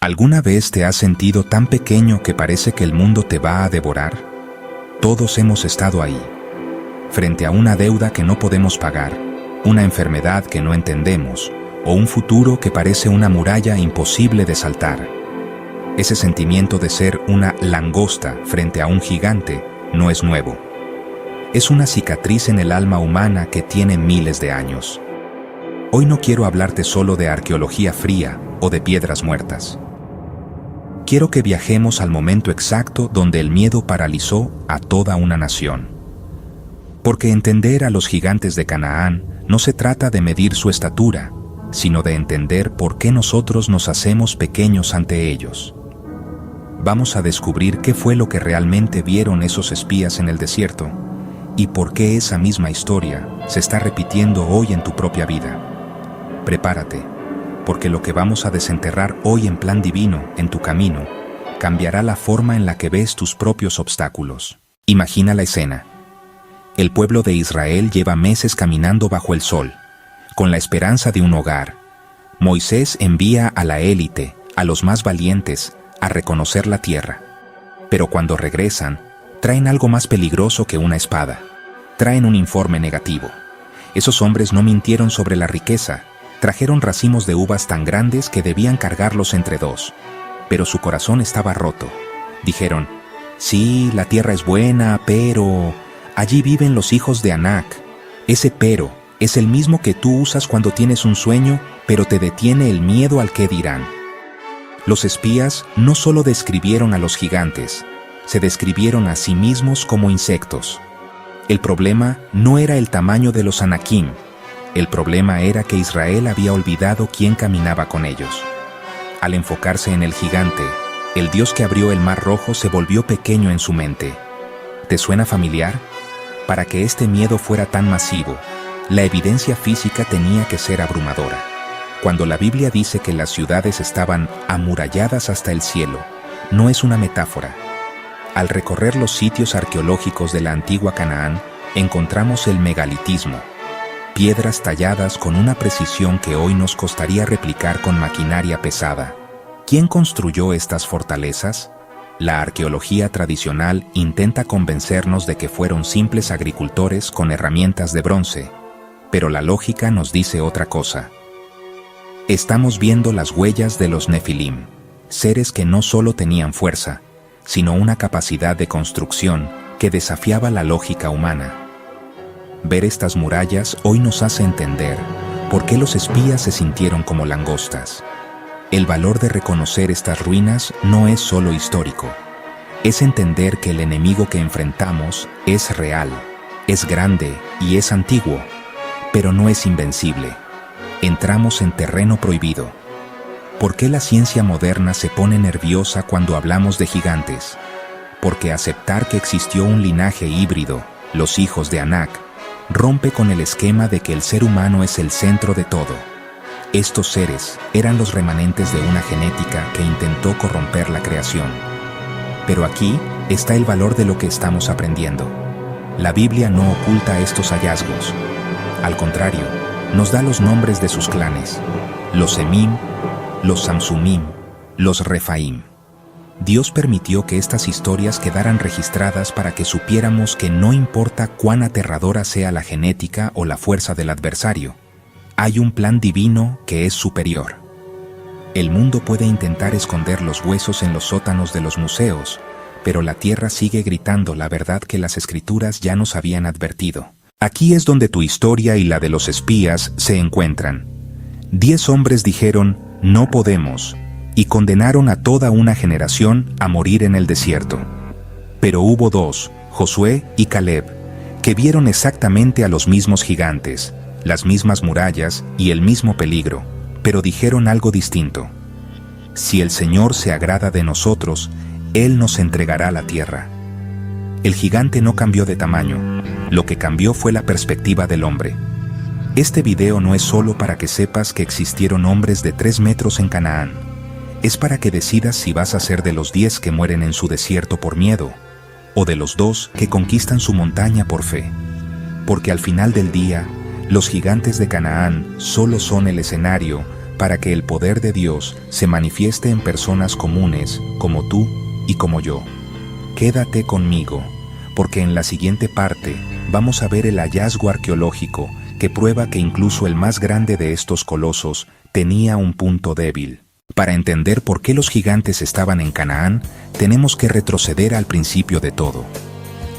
¿Alguna vez te has sentido tan pequeño que parece que el mundo te va a devorar? Todos hemos estado ahí, frente a una deuda que no podemos pagar, una enfermedad que no entendemos, o un futuro que parece una muralla imposible de saltar. Ese sentimiento de ser una langosta frente a un gigante no es nuevo. Es una cicatriz en el alma humana que tiene miles de años. Hoy no quiero hablarte solo de arqueología fría o de piedras muertas. Quiero que viajemos al momento exacto donde el miedo paralizó a toda una nación. Porque entender a los gigantes de Canaán no se trata de medir su estatura, sino de entender por qué nosotros nos hacemos pequeños ante ellos. Vamos a descubrir qué fue lo que realmente vieron esos espías en el desierto y por qué esa misma historia se está repitiendo hoy en tu propia vida. Prepárate, porque lo que vamos a desenterrar hoy en plan divino, en tu camino, cambiará la forma en la que ves tus propios obstáculos. Imagina la escena. El pueblo de Israel lleva meses caminando bajo el sol, con la esperanza de un hogar. Moisés envía a la élite, a los más valientes, a reconocer la tierra. Pero cuando regresan, traen algo más peligroso que una espada. Traen un informe negativo. Esos hombres no mintieron sobre la riqueza. Trajeron racimos de uvas tan grandes que debían cargarlos entre dos. Pero su corazón estaba roto. Dijeron, sí, la tierra es buena, pero allí viven los hijos de Anac. Ese pero es el mismo que tú usas cuando tienes un sueño, pero te detiene el miedo al qué dirán. Los espías no solo describieron a los gigantes, se describieron a sí mismos como insectos. El problema no era el tamaño de los Anakim. El problema era que Israel había olvidado quién caminaba con ellos. Al enfocarse en el gigante, el Dios que abrió el Mar Rojo se volvió pequeño en su mente. ¿Te suena familiar? Para que este miedo fuera tan masivo, la evidencia física tenía que ser abrumadora. Cuando la Biblia dice que las ciudades estaban amuralladas hasta el cielo, no es una metáfora. Al recorrer los sitios arqueológicos de la antigua Canaán, encontramos el megalitismo, piedras talladas con una precisión que hoy nos costaría replicar con maquinaria pesada. ¿Quién construyó estas fortalezas? La arqueología tradicional intenta convencernos de que fueron simples agricultores con herramientas de bronce, pero la lógica nos dice otra cosa. Estamos viendo las huellas de los Nefilim, seres que no solo tenían fuerza, sino una capacidad de construcción que desafiaba la lógica humana. Ver estas murallas hoy nos hace entender por qué los espías se sintieron como langostas. El valor de reconocer estas ruinas no es solo histórico, es entender que el enemigo que enfrentamos es real, es grande y es antiguo, pero no es invencible. Entramos en terreno prohibido. ¿Por qué la ciencia moderna se pone nerviosa cuando hablamos de gigantes? Porque aceptar que existió un linaje híbrido, los hijos de Anac, rompe con el esquema de que el ser humano es el centro de todo. Estos seres eran los remanentes de una genética que intentó corromper la creación. Pero aquí está el valor de lo que estamos aprendiendo. La Biblia no oculta estos hallazgos. Al contrario, nos da los nombres de sus clanes, los Emim, los Samsumim, los Refaim. Dios permitió que estas historias quedaran registradas para que supiéramos que no importa cuán aterradora sea la genética o la fuerza del adversario, hay un plan divino que es superior. El mundo puede intentar esconder los huesos en los sótanos de los museos, pero la tierra sigue gritando la verdad que las escrituras ya nos habían advertido. Aquí es donde tu historia y la de los espías se encuentran. 10 hombres dijeron, no podemos, y condenaron a toda una generación a morir en el desierto. Pero hubo 2, Josué y Caleb, que vieron exactamente a los mismos gigantes, las mismas murallas y el mismo peligro, pero dijeron algo distinto. Si el Señor se agrada de nosotros, Él nos entregará la tierra. El gigante no cambió de tamaño, lo que cambió fue la perspectiva del hombre. Este video no es solo para que sepas que existieron hombres de 3 metros en Canaán. Es para que decidas si vas a ser de los 10 que mueren en su desierto por miedo, o de los 2 que conquistan su montaña por fe. Porque al final del día, los gigantes de Canaán solo son el escenario para que el poder de Dios se manifieste en personas comunes como tú y como yo. Quédate conmigo, porque en la siguiente parte vamos a ver el hallazgo arqueológico que prueba que incluso el más grande de estos colosos tenía un punto débil. Para entender por qué los gigantes estaban en Canaán, tenemos que retroceder al principio de todo.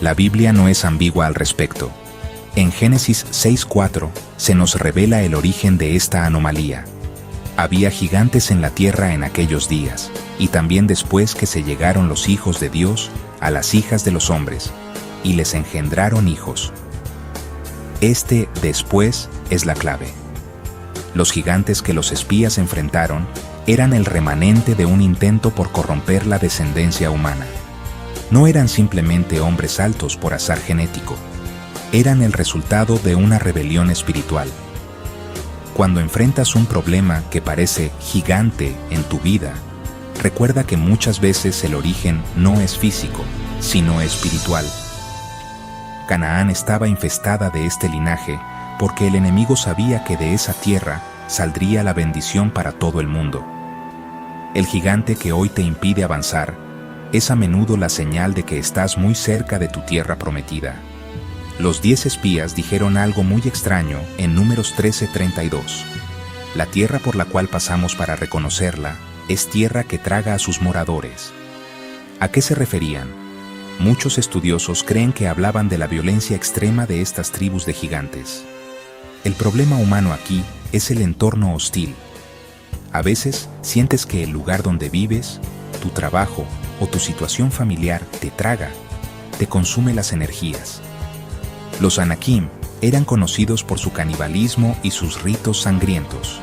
La Biblia no es ambigua al respecto. En Génesis 6:4 se nos revela el origen de esta anomalía. Había gigantes en la tierra en aquellos días, y también después que se llegaron los hijos de Dios a las hijas de los hombres, y les engendraron hijos. Este después es la clave. Los gigantes que los espías enfrentaron eran el remanente de un intento por corromper la descendencia humana. No eran simplemente hombres altos por azar genético, eran el resultado de una rebelión espiritual. Cuando enfrentas un problema que parece gigante en tu vida, recuerda que muchas veces el origen no es físico, sino espiritual. Canaán estaba infestada de este linaje porque el enemigo sabía que de esa tierra saldría la bendición para todo el mundo. El gigante que hoy te impide avanzar es a menudo la señal de que estás muy cerca de tu tierra prometida. Los 10 espías dijeron algo muy extraño en Números 13:32. La tierra por la cual pasamos para reconocerla es tierra que traga a sus moradores. ¿A qué se referían? Muchos estudiosos creen que hablaban de la violencia extrema de estas tribus de gigantes. El problema humano aquí es el entorno hostil. A veces sientes que el lugar donde vives, tu trabajo o tu situación familiar te traga, te consume las energías. Los Anakim eran conocidos por su canibalismo y sus ritos sangrientos.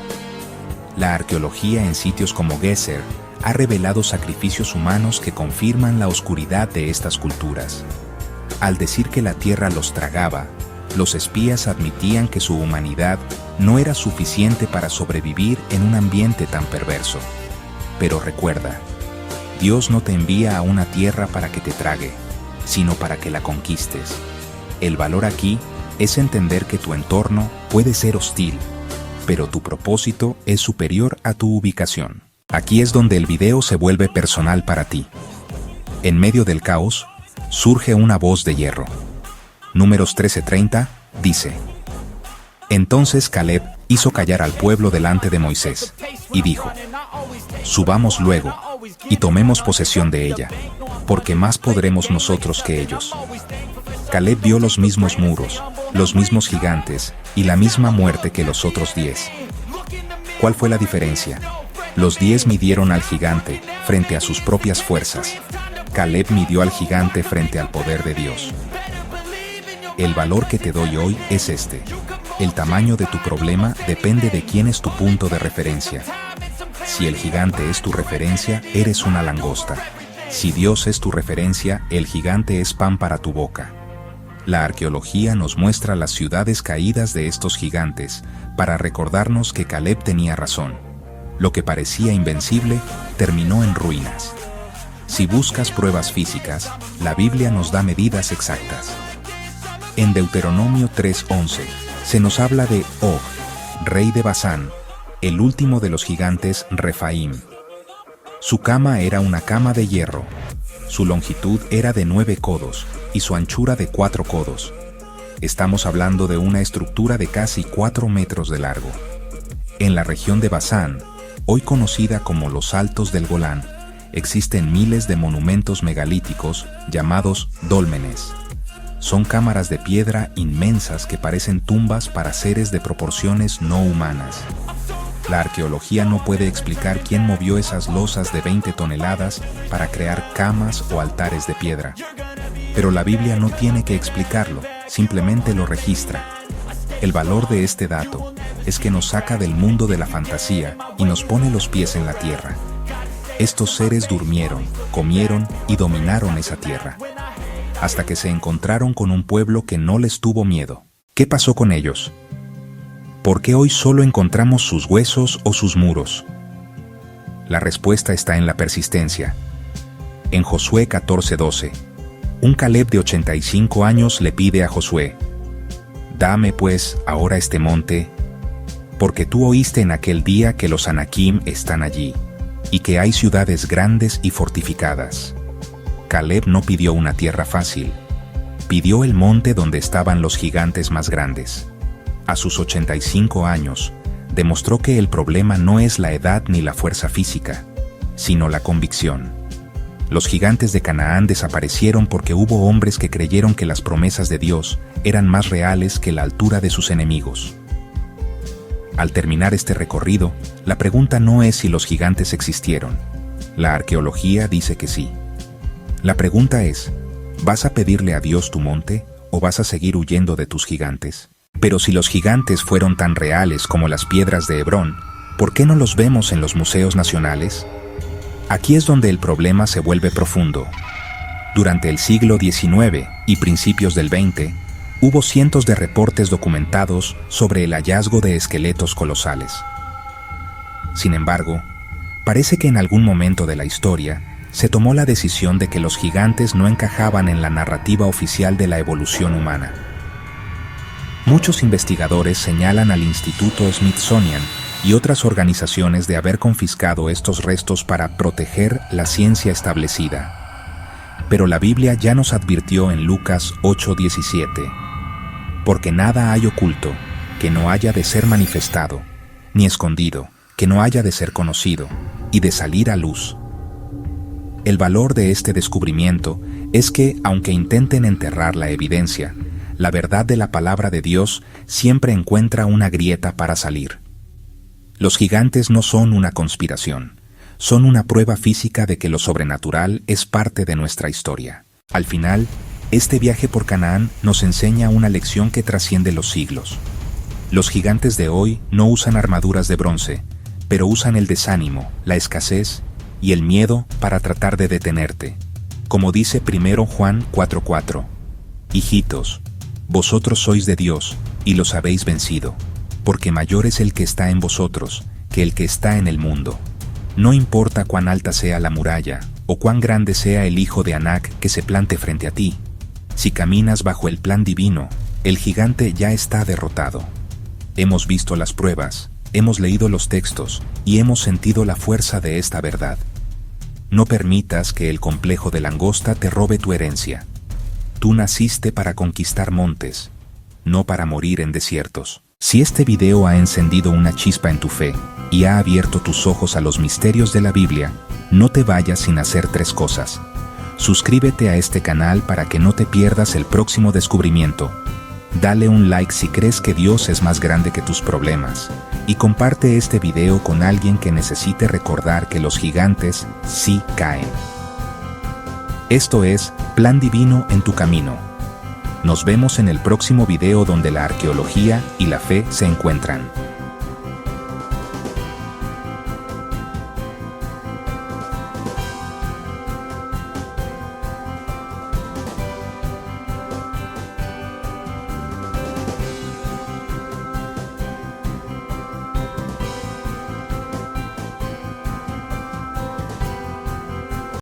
La arqueología en sitios como Gezer ha revelado sacrificios humanos que confirman la oscuridad de estas culturas. Al decir que la tierra los tragaba, los espías admitían que su humanidad no era suficiente para sobrevivir en un ambiente tan perverso. Pero recuerda, Dios no te envía a una tierra para que te trague, sino para que la conquistes. El valor aquí es entender que tu entorno puede ser hostil, pero tu propósito es superior a tu ubicación. Aquí es donde el video se vuelve personal para ti. En medio del caos, surge una voz de hierro. Números 13:30 dice: Entonces Caleb hizo callar al pueblo delante de Moisés, y dijo: Subamos luego, y tomemos posesión de ella, porque más podremos nosotros que ellos. Caleb vio los mismos muros, los mismos gigantes, y la misma muerte que los otros 10. ¿Cuál fue la diferencia? Los 10 midieron al gigante frente a sus propias fuerzas. Caleb midió al gigante frente al poder de Dios. El valor que te doy hoy es este. El tamaño de tu problema depende de quién es tu punto de referencia. Si el gigante es tu referencia, eres una langosta. Si Dios es tu referencia, el gigante es pan para tu boca. La arqueología nos muestra las ciudades caídas de estos gigantes para recordarnos que Caleb tenía razón. Lo que parecía invencible terminó en ruinas. Si buscas pruebas físicas, la Biblia nos da medidas exactas. En Deuteronomio 3:11 se nos habla de Og, rey de Basán, el último de los gigantes Refaim. Su cama era una cama de hierro. Su longitud era de 9 codos y su anchura de 4 codos. Estamos hablando de una estructura de casi 4 metros de largo. En la región de Basán, hoy conocida como los Altos del Golán, existen miles de monumentos megalíticos llamados dólmenes. Son cámaras de piedra inmensas que parecen tumbas para seres de proporciones no humanas. La arqueología no puede explicar quién movió esas losas de 20 toneladas para crear camas o altares de piedra. Pero la Biblia no tiene que explicarlo, simplemente lo registra. El valor de este dato es que nos saca del mundo de la fantasía y nos pone los pies en la tierra. Estos seres durmieron, comieron y dominaron esa tierra, hasta que se encontraron con un pueblo que no les tuvo miedo. ¿Qué pasó con ellos? ¿Por qué hoy solo encontramos sus huesos o sus muros? La respuesta está en la persistencia. En Josué 14:12, un Caleb de 85 años le pide a Josué: «Dame pues ahora este monte». porque tú oíste en aquel día que los Anakim están allí, y que hay ciudades grandes y fortificadas. Caleb no pidió una tierra fácil, pidió el monte donde estaban los gigantes más grandes. A sus 85 años, demostró que el problema no es la edad ni la fuerza física, sino la convicción. Los gigantes de Canaán desaparecieron porque hubo hombres que creyeron que las promesas de Dios eran más reales que la altura de sus enemigos. Al terminar este recorrido, la pregunta no es si los gigantes existieron. La arqueología dice que sí. La pregunta es, ¿vas a pedirle a Dios tu monte o vas a seguir huyendo de tus gigantes? Pero si los gigantes fueron tan reales como las piedras de Hebrón, ¿por qué no los vemos en los museos nacionales? Aquí es donde el problema se vuelve profundo. Durante el siglo XIX y principios del XX, hubo cientos de reportes documentados sobre el hallazgo de esqueletos colosales. Sin embargo, parece que en algún momento de la historia se tomó la decisión de que los gigantes no encajaban en la narrativa oficial de la evolución humana. Muchos investigadores señalan al Instituto Smithsonian y otras organizaciones de haber confiscado estos restos para proteger la ciencia establecida. Pero la Biblia ya nos advirtió en Lucas 8:17, porque nada hay oculto que no haya de ser manifestado, ni escondido que no haya de ser conocido y de salir a luz. El valor de este descubrimiento es que, aunque intenten enterrar la evidencia, la verdad de la palabra de Dios siempre encuentra una grieta para salir. Los gigantes no son una conspiración, son una prueba física de que lo sobrenatural es parte de nuestra historia. Al final, este viaje por Canaán nos enseña una lección que trasciende los siglos. Los gigantes de hoy no usan armaduras de bronce, pero usan el desánimo, la escasez y el miedo para tratar de detenerte. Como dice 1 Juan 4:4, hijitos, vosotros sois de Dios y los habéis vencido, porque mayor es el que está en vosotros que el que está en el mundo. No importa cuán alta sea la muralla o cuán grande sea el hijo de Anac que se plante frente a ti. Si caminas bajo el plan divino, el gigante ya está derrotado. Hemos visto las pruebas, hemos leído los textos y hemos sentido la fuerza de esta verdad. No permitas que el complejo de langosta te robe tu herencia. Tú naciste para conquistar montes, no para morir en desiertos. Si este video ha encendido una chispa en tu fe y ha abierto tus ojos a los misterios de la Biblia, no te vayas sin hacer 3 cosas. Suscríbete a este canal para que no te pierdas el próximo descubrimiento. Dale un like si crees que Dios es más grande que tus problemas. Y comparte este video con alguien que necesite recordar que los gigantes sí caen. Esto es Plan Divino en tu camino. Nos vemos en el próximo video donde la arqueología y la fe se encuentran.